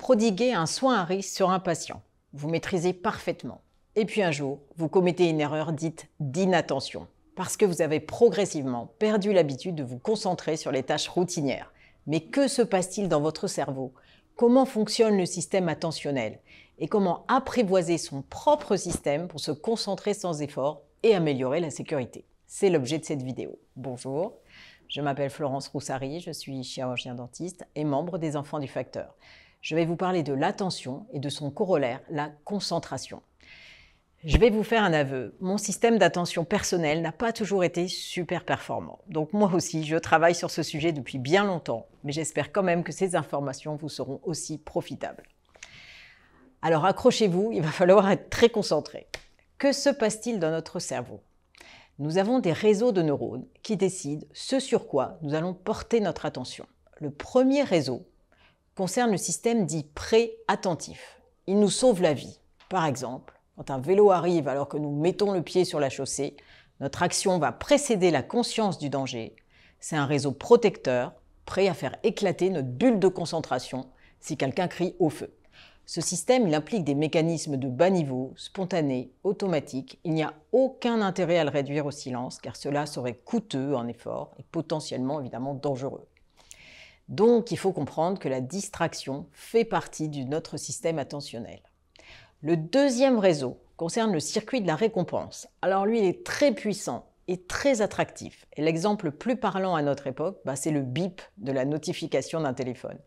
prodiguez un soin à risque sur un patient. Vous maîtrisez parfaitement. Et puis un jour, vous commettez une erreur dite d'inattention, parce que vous avez progressivement perdu l'habitude de vous concentrer sur les tâches routinières. Mais que se passe-t-il dans votre cerveau? Comment fonctionne le système attentionnel? Et comment apprivoiser son propre système pour se concentrer sans effort et améliorer la sécurité? C'est l'objet de cette vidéo. Bonjour, je m'appelle Florence Roussary, je suis chirurgien dentiste et membre des Enfants du Facteur. Je vais vous parler de l'attention et de son corollaire, la concentration. Je vais vous faire un aveu, mon système d'attention personnel n'a pas toujours été super performant. Donc moi aussi, je travaille sur ce sujet depuis bien longtemps, mais j'espère quand même que ces informations vous seront aussi profitables. Alors accrochez-vous, il va falloir être très concentré. Que se passe-t-il dans notre cerveau? Nous avons des réseaux de neurones qui décident ce sur quoi nous allons porter notre attention. Le premier réseau concerne le système dit pré-attentif. Il nous sauve la vie. Par exemple, quand un vélo arrive alors que nous mettons le pied sur la chaussée, notre action va précéder la conscience du danger. C'est un réseau protecteur, prêt à faire éclater notre bulle de concentration si quelqu'un crie au feu. Ce système, il implique des mécanismes de bas niveau, spontanés, automatiques. Il n'y a aucun intérêt à le réduire au silence, car cela serait coûteux en effort et potentiellement évidemment dangereux. Donc, il faut comprendre que la distraction fait partie de notre système attentionnel. Le deuxième réseau concerne le circuit de la récompense. Alors lui, il est très puissant et très attractif. Et l'exemple le plus parlant à notre époque, c'est le bip de la notification d'un téléphone.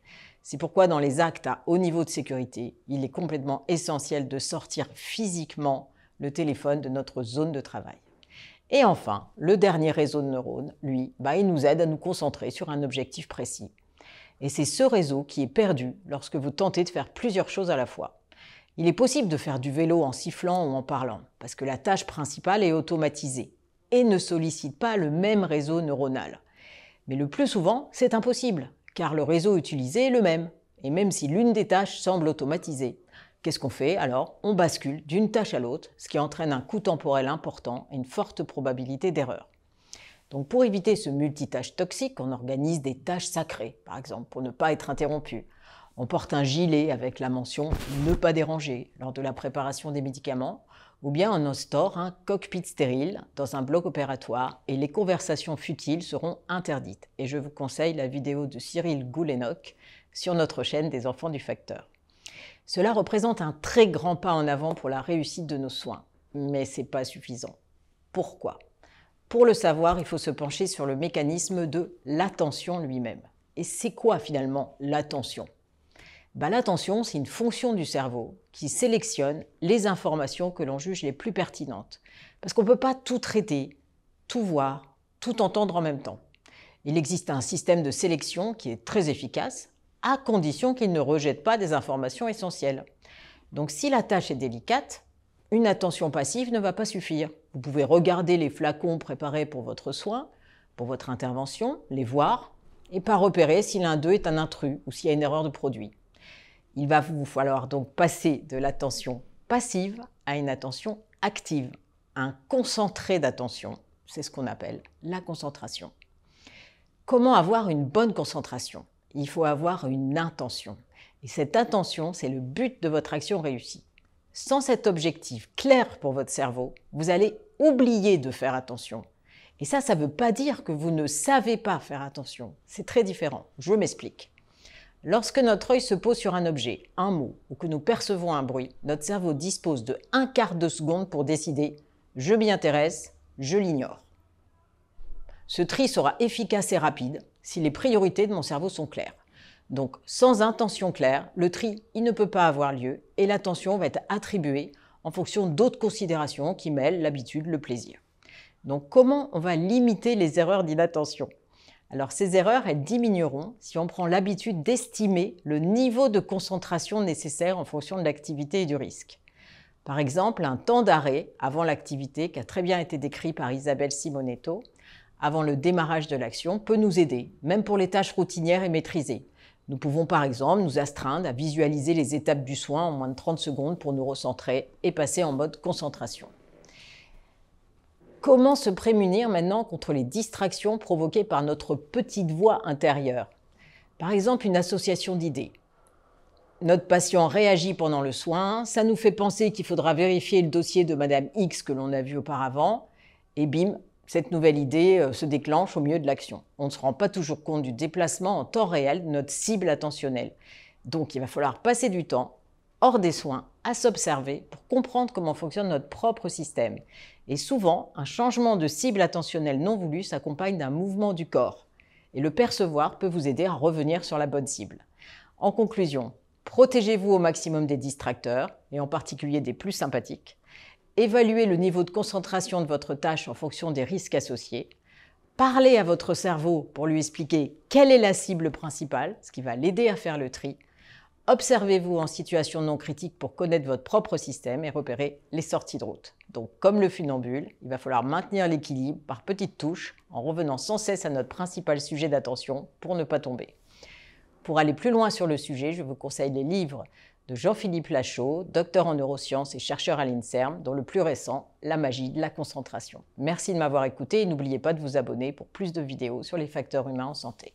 C'est pourquoi dans les actes à haut niveau de sécurité, il est complètement essentiel de sortir physiquement le téléphone de notre zone de travail. Et enfin, le dernier réseau de neurones, lui, il nous aide à nous concentrer sur un objectif précis. Et c'est ce réseau qui est perdu lorsque vous tentez de faire plusieurs choses à la fois. Il est possible de faire du vélo en sifflant ou en parlant, parce que la tâche principale est automatisée et ne sollicite pas le même réseau neuronal. Mais le plus souvent, c'est impossible, car le réseau utilisé est le même, et même si l'une des tâches semble automatisée. Qu'est-ce qu'on fait alors? On bascule d'une tâche à l'autre, ce qui entraîne un coût temporel important et une forte probabilité d'erreur. Donc pour éviter ce multitâche toxique, on organise des tâches sacrées, par exemple, pour ne pas être interrompu. On porte un gilet avec la mention « Ne pas déranger » lors de la préparation des médicaments, ou bien on instaure un cockpit stérile dans un bloc opératoire et les conversations futiles seront interdites. Et je vous conseille la vidéo de Cyril Goulenok sur notre chaîne des Enfants du Facteur. Cela représente un très grand pas en avant pour la réussite de nos soins, mais ce n'est pas suffisant. Pourquoi? Pour le savoir, il faut se pencher sur le mécanisme de l'attention lui-même. Et c'est quoi finalement l'attention? L'attention, c'est une fonction du cerveau qui sélectionne les informations que l'on juge les plus pertinentes. Parce qu'on ne peut pas tout traiter, tout voir, tout entendre en même temps. Il existe un système de sélection qui est très efficace, à condition qu'il ne rejette pas des informations essentielles. Donc si la tâche est délicate, une attention passive ne va pas suffire. Vous pouvez regarder les flacons préparés pour votre soin, pour votre intervention, les voir, et pas repérer si l'un d'eux est un intrus ou s'il y a une erreur de produit. Il va vous falloir donc passer de l'attention passive à une attention active, un concentré d'attention. C'est ce qu'on appelle la concentration. Comment avoir une bonne concentration? Il faut avoir une intention. Et cette intention, c'est le but de votre action réussie. Sans cet objectif clair pour votre cerveau, vous allez oublier de faire attention. Et ça ne veut pas dire que vous ne savez pas faire attention. C'est très différent. Je m'explique. Lorsque notre œil se pose sur un objet, un mot, ou que nous percevons un bruit, notre cerveau dispose de 1/4 de seconde pour décider « je m'y intéresse, je l'ignore ». Ce tri sera efficace et rapide si les priorités de mon cerveau sont claires. Donc, sans intention claire, le tri, il ne peut pas avoir lieu et l'attention va être attribuée en fonction d'autres considérations qui mêlent l'habitude, le plaisir. Donc, comment on va limiter les erreurs d'inattention? Alors ces erreurs, elles diminueront si on prend l'habitude d'estimer le niveau de concentration nécessaire en fonction de l'activité et du risque. Par exemple, un temps d'arrêt avant l'activité, qui a très bien été décrit par Isabelle Simonetto, avant le démarrage de l'action, peut nous aider, même pour les tâches routinières et maîtrisées. Nous pouvons par exemple nous astreindre à visualiser les étapes du soin en moins de 30 secondes pour nous recentrer et passer en mode concentration. Comment se prémunir maintenant contre les distractions provoquées par notre petite voix intérieure? Par exemple, une association d'idées. Notre patient réagit pendant le soin, ça nous fait penser qu'il faudra vérifier le dossier de Madame X que l'on a vu auparavant, et bim, cette nouvelle idée se déclenche au milieu de l'action. On ne se rend pas toujours compte du déplacement en temps réel de notre cible attentionnelle. Donc il va falloir passer du temps, hors des soins, à s'observer pour comprendre comment fonctionne notre propre système. Et souvent, un changement de cible attentionnelle non voulu s'accompagne d'un mouvement du corps. Et le percevoir peut vous aider à revenir sur la bonne cible. En conclusion, protégez-vous au maximum des distracteurs, et en particulier des plus sympathiques. Évaluez le niveau de concentration de votre tâche en fonction des risques associés. Parlez à votre cerveau pour lui expliquer quelle est la cible principale, ce qui va l'aider à faire le tri. Observez-vous en situation non critique pour connaître votre propre système et repérer les sorties de route. Donc, comme le funambule, il va falloir maintenir l'équilibre par petites touches en revenant sans cesse à notre principal sujet d'attention pour ne pas tomber. Pour aller plus loin sur le sujet, je vous conseille les livres de Jean-Philippe Lachaud, docteur en neurosciences et chercheur à l'INSERM, dont le plus récent, La magie de la concentration. Merci de m'avoir écouté et n'oubliez pas de vous abonner pour plus de vidéos sur les facteurs humains en santé.